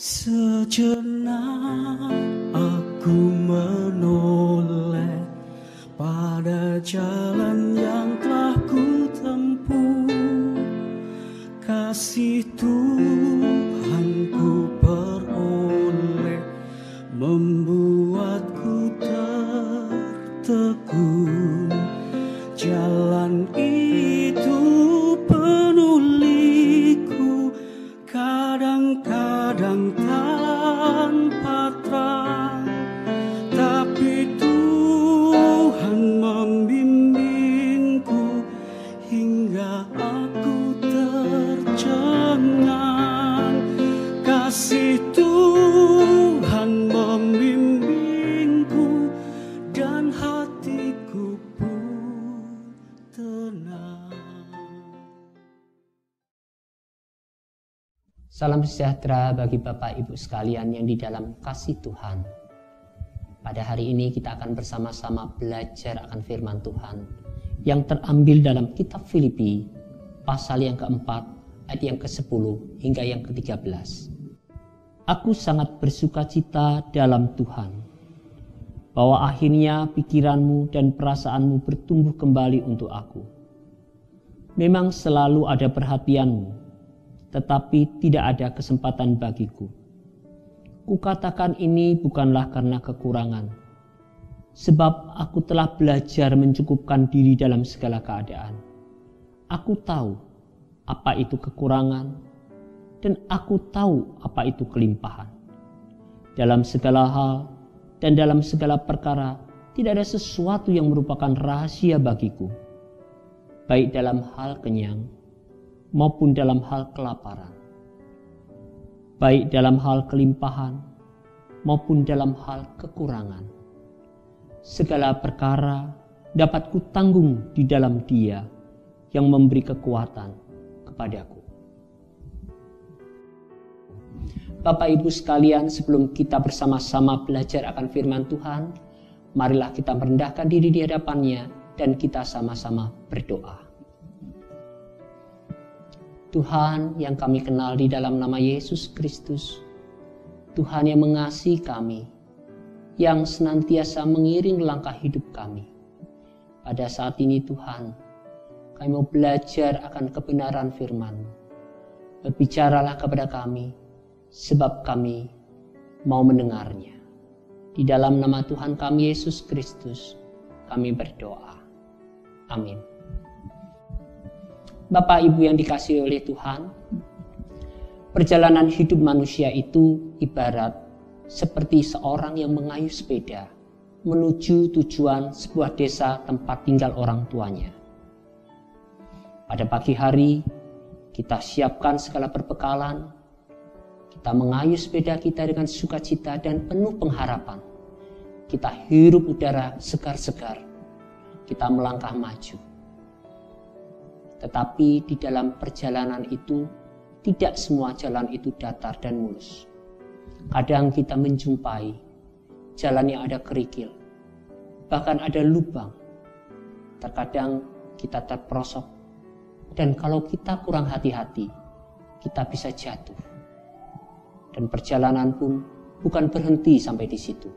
Sejenak aku menoleh pada jalan yang telah ku tempuh. Kasih Tuhan ku peroleh membuatku tertegun. Jalan itu penuh liku, kadang-kadang tanpa terang, tapi Tuhan membimbingku hingga aku tercengang. Kasih Tuhan membimbingku dan hatiku pun tenang. Salam sejahtera bagi Bapak Ibu sekalian yang di dalam kasih Tuhan. Pada hari ini kita akan bersama-sama belajar akan firman Tuhan yang terambil dalam kitab Filipi pasal yang keempat ayat yang ke-10 hingga yang ke-13. Aku sangat bersukacita dalam Tuhan bahwa akhirnya pikiranmu dan perasaanmu bertumbuh kembali untuk aku. Memang selalu ada perhatianmu, tetapi tidak ada kesempatan bagiku. Kukatakan ini bukanlah karena kekurangan, sebab aku telah belajar mencukupkan diri dalam segala keadaan. Aku tahu apa itu kekurangan, dan aku tahu apa itu kelimpahan. Dalam segala hal dan dalam segala perkara, tidak ada sesuatu yang merupakan rahasia bagiku, baik dalam hal kenyang maupun dalam hal kelaparan, baik dalam hal kelimpahan maupun dalam hal kekurangan. Segala perkara dapat kutanggung di dalam Dia yang memberi kekuatan kepadaku. Bapak Ibu sekalian, sebelum kita bersama-sama belajar akan firman Tuhan, marilah kita merendahkan diri di hadapan-Nya dan kita sama-sama berdoa. Tuhan yang kami kenal di dalam nama Yesus Kristus, Tuhan yang mengasihi kami, yang senantiasa mengiring langkah hidup kami. Pada saat ini Tuhan, kami mau belajar akan kebenaran firman-Mu. Berbicaralah kepada kami, sebab kami mau mendengarnya. Di dalam nama Tuhan kami Yesus Kristus, kami berdoa. Amin. Bapak Ibu yang dikasihi oleh Tuhan, perjalanan hidup manusia itu ibarat seperti seorang yang mengayuh sepeda menuju tujuan sebuah desa tempat tinggal orang tuanya. Pada pagi hari, kita siapkan segala perbekalan, kita mengayuh sepeda kita dengan sukacita dan penuh pengharapan. Kita hirup udara segar-segar, kita melangkah maju. Tetapi di dalam perjalanan itu, tidak semua jalan itu datar dan mulus. Kadang kita menjumpai jalan yang ada kerikil, bahkan ada lubang. Terkadang kita terperosok, dan kalau kita kurang hati-hati, kita bisa jatuh. Dan perjalanan pun bukan berhenti sampai di situ.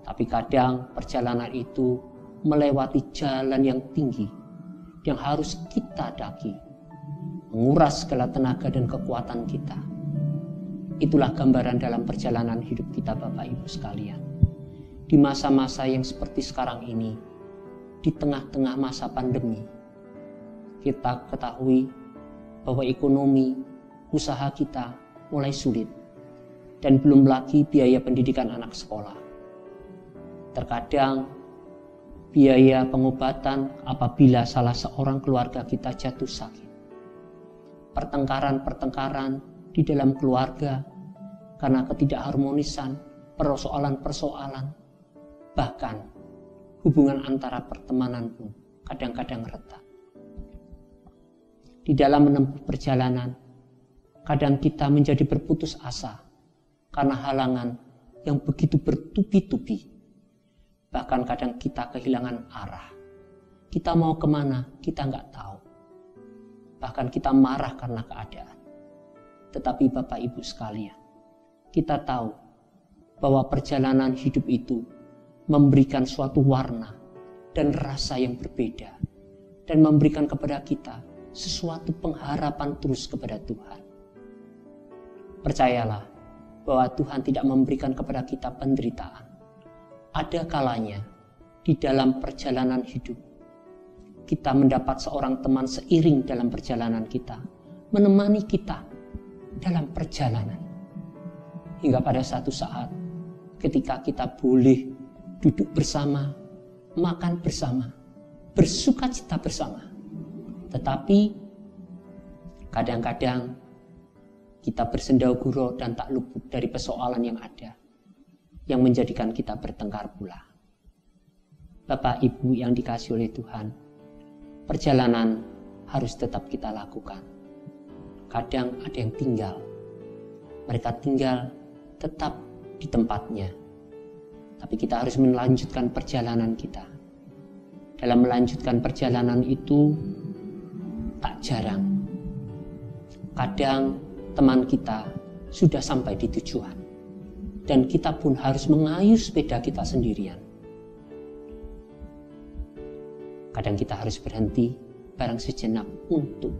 Tapi kadang perjalanan itu melewati jalan yang tinggi, yang harus kita daki, menguras segala tenaga dan kekuatan kita. Itulah gambaran dalam perjalanan hidup kita Bapak Ibu sekalian. Di masa-masa yang seperti sekarang ini, di tengah-tengah masa pandemi, kita ketahui bahwa ekonomi, usaha kita mulai sulit, dan belum lagi biaya pendidikan anak sekolah. Terkadang biaya pengobatan apabila salah seorang keluarga kita jatuh sakit. Pertengkaran-pertengkaran di dalam keluarga karena ketidakharmonisan, persoalan-persoalan, bahkan hubungan antara pertemanan pun kadang-kadang retak. Di dalam menempuh perjalanan, kadang kita menjadi berputus asa karena halangan yang begitu bertubi-tubi. Bahkan kadang kita kehilangan arah. Kita mau kemana, kita nggak tahu. Bahkan kita marah karena keadaan. Tetapi Bapak Ibu sekalian, kita tahu bahwa perjalanan hidup itu memberikan suatu warna dan rasa yang berbeda, dan memberikan kepada kita sesuatu pengharapan terus kepada Tuhan. Percayalah bahwa Tuhan tidak memberikan kepada kita penderitaan. Ada kalanya di dalam perjalanan hidup kita mendapat seorang teman seiring dalam perjalanan kita, menemani kita dalam perjalanan. Hingga pada satu saat ketika kita boleh duduk bersama, makan bersama, bersukacita bersama. Tetapi kadang-kadang kita bersendau-gurau dan tak luput dari persoalan yang ada, yang menjadikan kita bertengkar pula. Bapak Ibu yang dikasihi oleh Tuhan, perjalanan harus tetap kita lakukan. Kadang ada yang tinggal, mereka tinggal tetap di tempatnya. Tapi kita harus melanjutkan perjalanan kita. Dalam melanjutkan perjalanan itu tak jarang, kadang teman kita sudah sampai di tujuan, dan kita pun harus mengayuh sepeda kita sendirian. Kadang kita harus berhenti barang sejenak untuk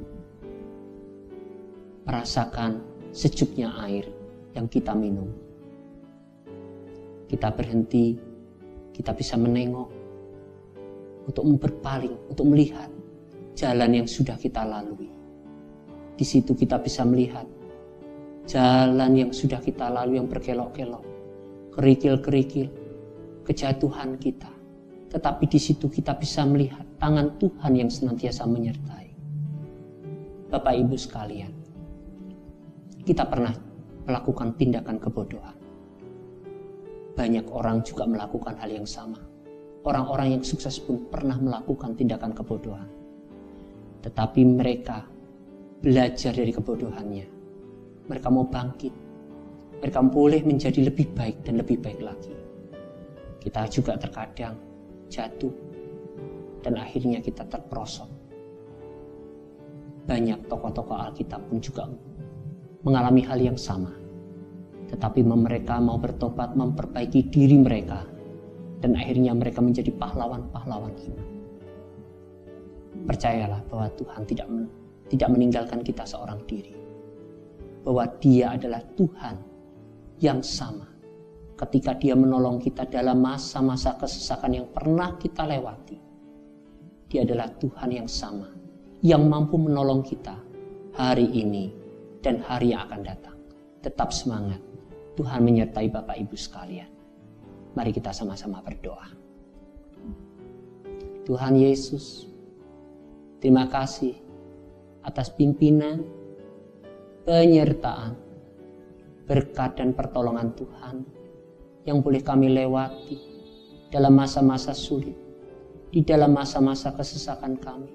merasakan sejuknya air yang kita minum. Kita berhenti, kita bisa menengok, untuk berpaling, untuk melihat jalan yang sudah kita lalui. Di situ kita bisa melihat jalan yang sudah kita lalui yang berkelok-kelok, kerikil-kerikil, kejatuhan kita. Tetapi di situ kita bisa melihat tangan Tuhan yang senantiasa menyertai. Bapak Ibu sekalian, kita pernah melakukan tindakan kebodohan. Banyak orang juga melakukan hal yang sama. Orang-orang yang sukses pun pernah melakukan tindakan kebodohan. Tetapi mereka belajar dari kebodohannya. Mereka mau bangkit. Mereka boleh menjadi lebih baik dan lebih baik lagi. Kita juga terkadang jatuh dan akhirnya kita terperosok. Banyak tokoh-tokoh Alkitab pun juga mengalami hal yang sama. Tetapi mereka mau bertobat, memperbaiki diri mereka, dan akhirnya mereka menjadi pahlawan-pahlawan iman. Percayalah bahwa Tuhan tidak meninggalkan kita seorang diri. Bahwa Dia adalah Tuhan yang sama. Ketika Dia menolong kita dalam masa-masa kesesakan yang pernah kita lewati, Dia adalah Tuhan yang sama, yang mampu menolong kita hari ini dan hari yang akan datang. Tetap semangat. Tuhan menyertai Bapak Ibu sekalian. Mari kita sama-sama berdoa. Tuhan Yesus, terima kasih atas pimpinan, penyertaan, berkat dan pertolongan Tuhan yang boleh kami lewati dalam masa-masa sulit, di dalam masa-masa kesesakan kami.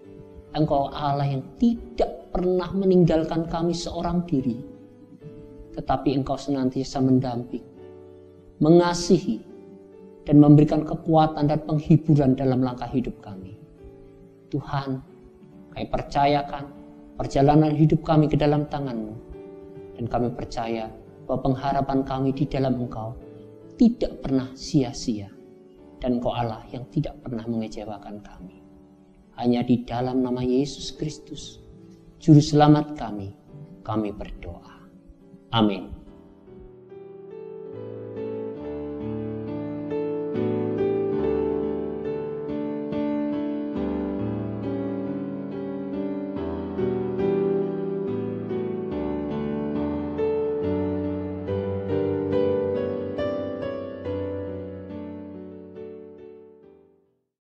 Engkau Allah yang tidak pernah meninggalkan kami seorang diri, tetapi Engkau senantiasa mendamping, mengasihi, dan memberikan kekuatan dan penghiburan dalam langkah hidup kami. Tuhan, kami percayakan perjalanan hidup kami ke dalam tangan-Mu, dan kami percaya bahwa pengharapan kami di dalam Engkau tidak pernah sia-sia, dan Engkau Allah yang tidak pernah mengecewakan kami. Hanya di dalam nama Yesus Kristus, Juru Selamat kami berdoa. Amin.